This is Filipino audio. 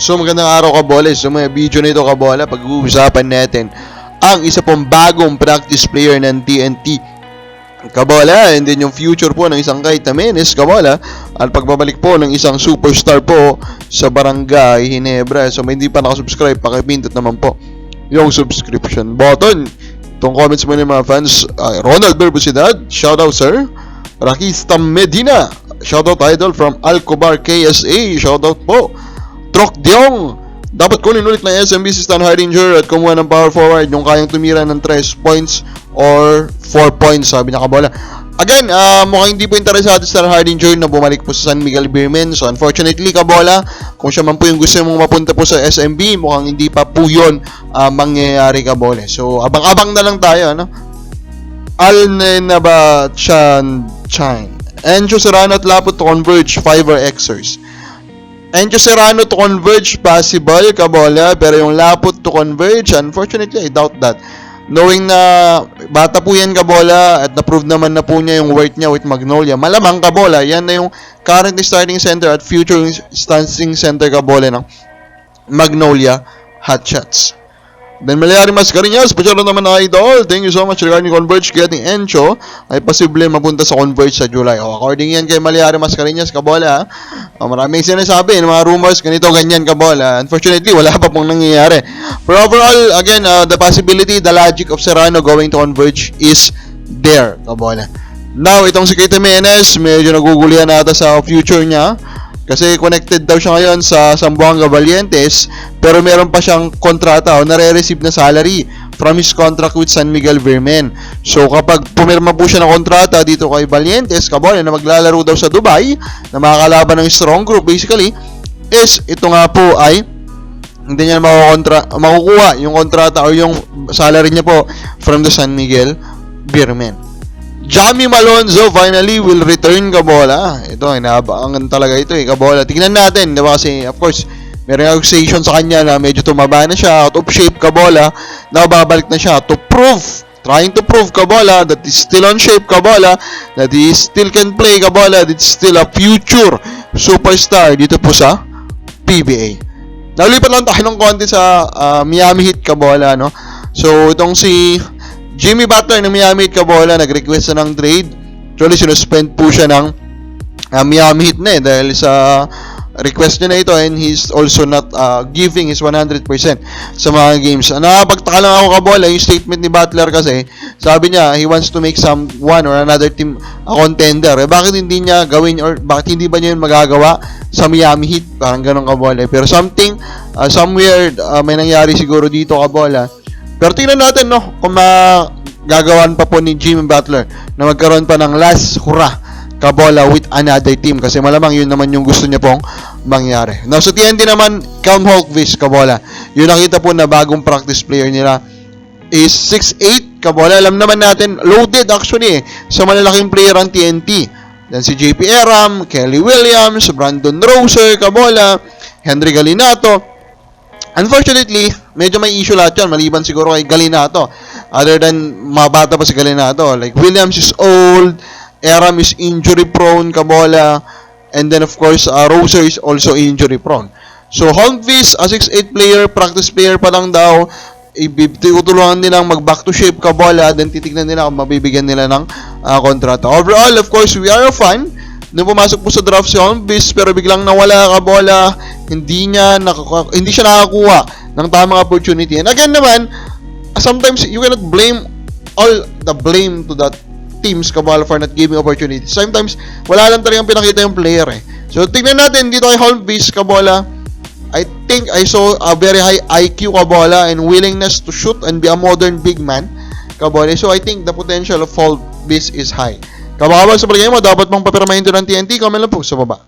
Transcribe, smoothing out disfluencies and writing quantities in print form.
So magandang araw kabola. So may video nito kabola, pag-uusapan natin ang isa pong bagong practice player ng TNT kabola, and then yung future po ng isang Kai Tamenes kabola, at pagbabalik po ng isang superstar po sa Barangay Ginebra. So may hindi pa nakasubscribe, pakipindot naman po yung subscription button. Itong comments mo ng mga fans, Ronald Berbusidad, shoutout sir. Rakista Medina, shoutout idol from Alcobar KSA, shoutout po. Troc Diong, dapat kunin ulit ng SMB si Stan Hardinger at kumuha ng power forward yung kayang tumira ng 3 points or 4 points, sabi niya kabola. Again, mukhang hindi po interesado si Stan Hardinger na bumalik po sa San Miguel Beermen. So unfortunately kabola, kung siya man po yung gusto mong mapunta po sa SMB, mukhang hindi pa po yun mangyayari kabola. So abang-abang na lang tayo, ano? Alnenabachan Encho Serrano at Lapot to converge 5 Xers. Encho Serrano to converge possible kabola, pero yung Lapot to converge, unfortunately I doubt that. Knowing na bata po yan kabola at na-prove naman na po niya yung worth niya with Magnolia, malamang kabola yan na yung current starting center at future starting center kabola ng Magnolia Hotshots. Then Malyari Mascareñas, pasyalo naman na idol. Thank you so much regarding Converge getting Encho. Ay posible mapunta sa Converge sa July. According yan kay Malyari Mascareñas, kabola. Maraming sinasabi ng mga rumors, ganito, ganyan, kabola. Unfortunately, wala pa pong nangyayari. But overall, again, the possibility, the logic of Serrano going to Converge is there, kabola. Now, itong si Kai Tamenes, medyo nagugulihan nata sa future niya. Kasi connected daw siya ngayon sa Zamboanga Valientes, pero meron pa siyang kontrata o nare-receive na salary from his contract with San Miguel Beermen. So kapag pumirma po siya ng kontrata dito kay Valientes, kabola, na maglalaro daw sa Dubai, na makakalaban ng strong group basically, is ito nga po ay hindi niya makukuha yung kontrata o yung salary niya po from the San Miguel Beermen. Jamie Malonzo finally will return kabola. Ito, inaabangan talaga ito kabola. Tingnan natin, diba? Kasi of course, may accusation sa kanya na medyo tumaba na siya, out of shape kabola. Now babalik na siya to prove, trying to prove kabola that he's still on shape kabola, that he still can play kabola, that he's still a future superstar dito po sa PBA. Naulipat lang tayo ng konti sa Miami Heat kabola, no? So itong si Jimmy Butler ng Miami Heat kabola, nag-request na ng trade. Actually, sinuspend po siya ng Miami Heat na dahil sa request niya na ito, and he's also not giving his 100% sa mga games. Nakapagtaka lang ako kabola, yung statement ni Butler kasi, sabi niya, he wants to make one or another team a contender. Bakit hindi niya gawin, or bakit hindi ba niya yun magagawa sa Miami Heat? Parang ganun kabola. Pero something, somewhere, may nangyari siguro dito kabola. Pero tingnan natin, no, kung magagawan pa po ni Jimmy Butler na magkaroon pa ng last hurrah kabola with another team, kasi malamang yun naman yung gusto niya pong mangyari. Now, sa TNT naman, Cam Hawkfish kabola, yung nakita po na bagong practice player nila is 6'8 kabola. Alam naman natin, loaded actually sa malalaking player ang TNT. Then si JP Eram, Kelly Williams, Brandon Roser kabola, Henry Galinato. Unfortunately, medyo may issue lahat yan, maliban siguro kay Galinato. Other than mabata pa si Galinato. Like, Williams is old, Eram is injury prone, kabola, and then of course, Roser is also injury prone. So, Hawkfish, a 6'8 player, practice player pa lang daw, tutulungan nilang mag-back to shape, kabola, then titignan nila kung mabibigyan nila ng kontrata. Overall, of course, we are a fan. Nung pumasok po sa draft si Hawkfish, pero biglang nawala kabola, hindi siya nakakuha ng tamang opportunity. And again naman, sometimes you cannot blame all the blame to that teams kabola for not giving opportunities. Sometimes wala lang talagang pinakita yung player So tingnan natin dito kay Hawkfish kabola. I think I saw a very high IQ kabola and willingness to shoot and be a modern big man kabola. So I think the potential of Hawkfish is high. Kababal sa palagay mo, dapat mong papirmahin ito ng TNT? Comment lang po sa baba.